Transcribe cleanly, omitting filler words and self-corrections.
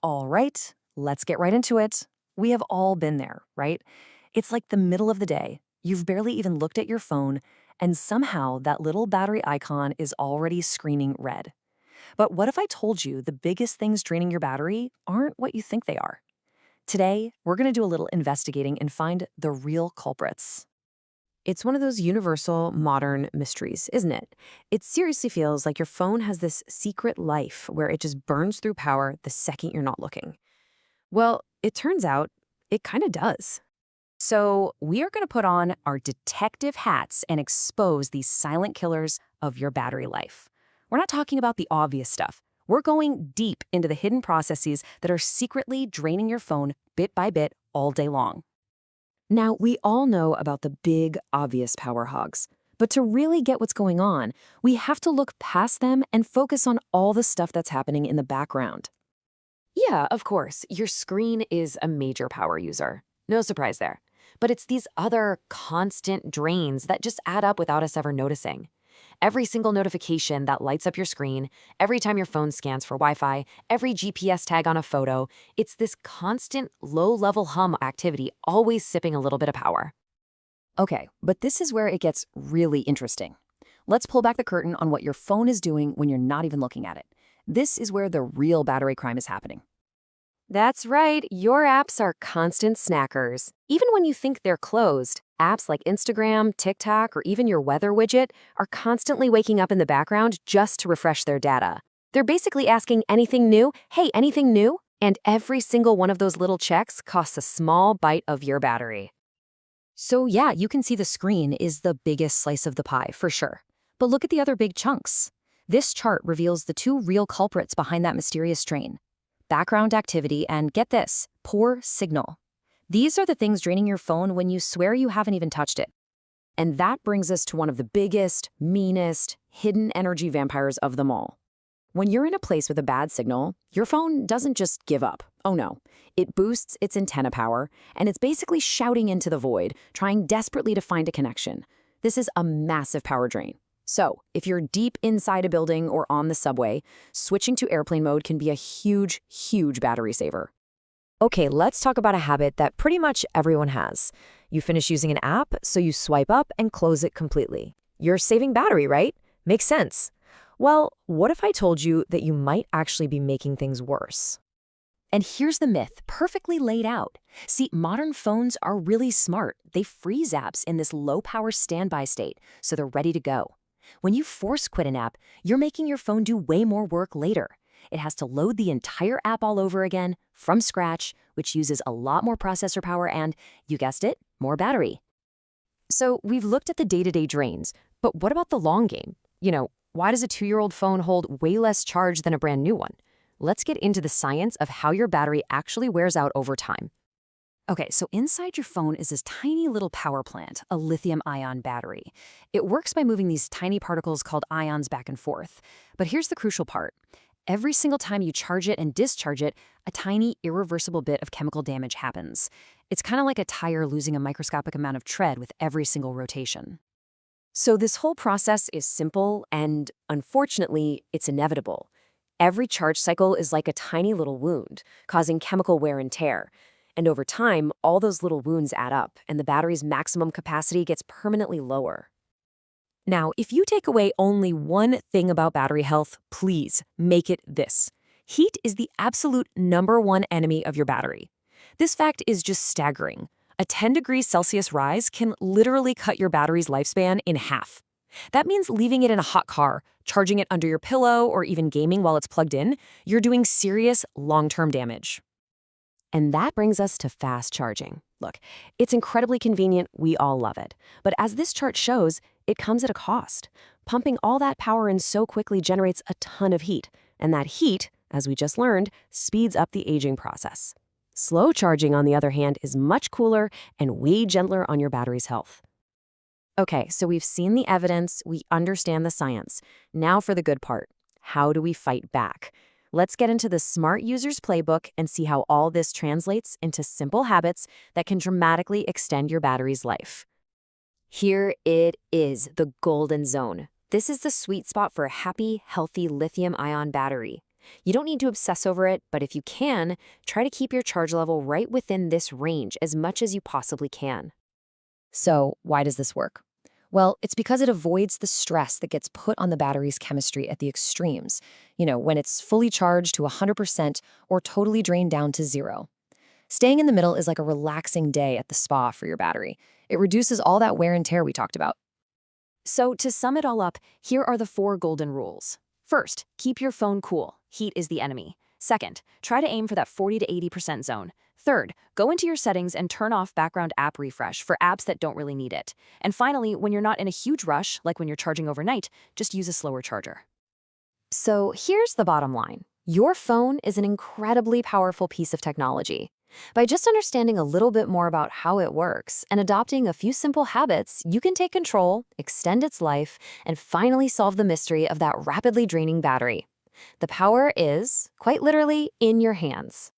All right, let's get right into it. We have all been there, right? It's like the middle of the day. You've barely even looked at your phone, and somehow that little battery icon is already screaming red. But what if I told you the biggest things draining your battery aren't what you think they are? Today, we're going to do a little investigating and find the real culprits. It's one of those universal modern mysteries, isn't it? It seriously feels like your phone has this secret life where it just burns through power the second you're not looking. Well, it turns out it kind of does. So, we are going to put on our detective hats and expose these silent killers of your battery life. We're not talking about the obvious stuff. We're going deep into the hidden processes that are secretly draining your phone bit by bit all day long. Now, we all know about the big, obvious power hogs. But to really get what's going on, we have to look past them and focus on all the stuff that's happening in the background. Yeah, of course, your screen is a major power user. No surprise there. But it's these other constant drains that just add up without us ever noticing. Every single notification that lights up your screen, every time your phone scans for Wi-Fi, every GPS tag on a photo, it's this constant low-level hum activity always sipping a little bit of power. Okay, but this is where it gets really interesting. Let's pull back the curtain on what your phone is doing when you're not even looking at it. This is where the real battery crime is happening. That's right, your apps are constant snackers. Even when you think they're closed, apps like Instagram, TikTok, or even your weather widget are constantly waking up in the background just to refresh their data. They're basically asking anything new, hey, anything new? And every single one of those little checks costs a small bite of your battery. So yeah, you can see the screen is the biggest slice of the pie, for sure. But look at the other big chunks. This chart reveals the two real culprits behind that mysterious strain: background activity and, get this, poor signal. These are the things draining your phone when you swear you haven't even touched it. And that brings us to one of the biggest, meanest, hidden energy vampires of them all. When you're in a place with a bad signal, your phone doesn't just give up. Oh no. It boosts its antenna power, and it's basically shouting into the void, trying desperately to find a connection. This is a massive power drain. So, if you're deep inside a building or on the subway, switching to airplane mode can be a huge, huge battery saver. Okay, let's talk about a habit that pretty much everyone has. You finish using an app, so you swipe up and close it completely. You're saving battery, right? Makes sense. Well, what if I told you that you might actually be making things worse? And here's the myth, perfectly laid out. See, modern phones are really smart. They freeze apps in this low-power standby state, so they're ready to go. When you force quit an app, you're making your phone do way more work later. It has to load the entire app all over again, from scratch, which uses a lot more processor power and, you guessed it, more battery. So we've looked at the day-to-day drains, but what about the long game? Why does a 2-year-old phone hold way less charge than a brand new one? Let's get into the science of how your battery actually wears out over time. Okay, so inside your phone is this tiny little power plant, a lithium-ion battery. It works by moving these tiny particles called ions back and forth. But here's the crucial part. Every single time you charge it and discharge it, a tiny, irreversible bit of chemical damage happens. It's kind of like a tire losing a microscopic amount of tread with every single rotation. So this whole process is simple and, unfortunately, it's inevitable. Every charge cycle is like a tiny little wound, causing chemical wear and tear. And over time, all those little wounds add up, and the battery's maximum capacity gets permanently lower. Now, if you take away only one thing about battery health, please make it this. Heat is the absolute #1 enemy of your battery. This fact is just staggering. A 10 degrees Celsius rise can literally cut your battery's lifespan in half. That means leaving it in a hot car, charging it under your pillow, or even gaming while it's plugged in, you're doing serious long-term damage. And that brings us to fast charging. Look, it's incredibly convenient, we all love it. But as this chart shows, it comes at a cost. Pumping all that power in so quickly generates a ton of heat, and that heat, as we just learned, speeds up the aging process. Slow charging, on the other hand, is much cooler and way gentler on your battery's health. Okay, so we've seen the evidence, we understand the science. Now for the good part. How do we fight back? Let's get into the Smart User's Playbook and see how all this translates into simple habits that can dramatically extend your battery's life. Here it is, the golden zone. This is the sweet spot for a happy, healthy lithium-ion battery. You don't need to obsess over it, but if you can, try to keep your charge level right within this range as much as you possibly can. So, why does this work? Well, it's because it avoids the stress that gets put on the battery's chemistry at the extremes, when it's fully charged to 100% or totally drained down to zero. Staying in the middle is like a relaxing day at the spa for your battery. It reduces all that wear and tear we talked about. So to sum it all up, here are the 4 golden rules. First, keep your phone cool. Heat is the enemy. Second, try to aim for that 40 to 80% zone. Third, go into your settings and turn off background app refresh for apps that don't really need it. And finally, when you're not in a huge rush, like when you're charging overnight, just use a slower charger. So here's the bottom line. Your phone is an incredibly powerful piece of technology. By just understanding a little bit more about how it works and adopting a few simple habits, you can take control, extend its life, and finally solve the mystery of that rapidly draining battery. The power is, quite literally, in your hands.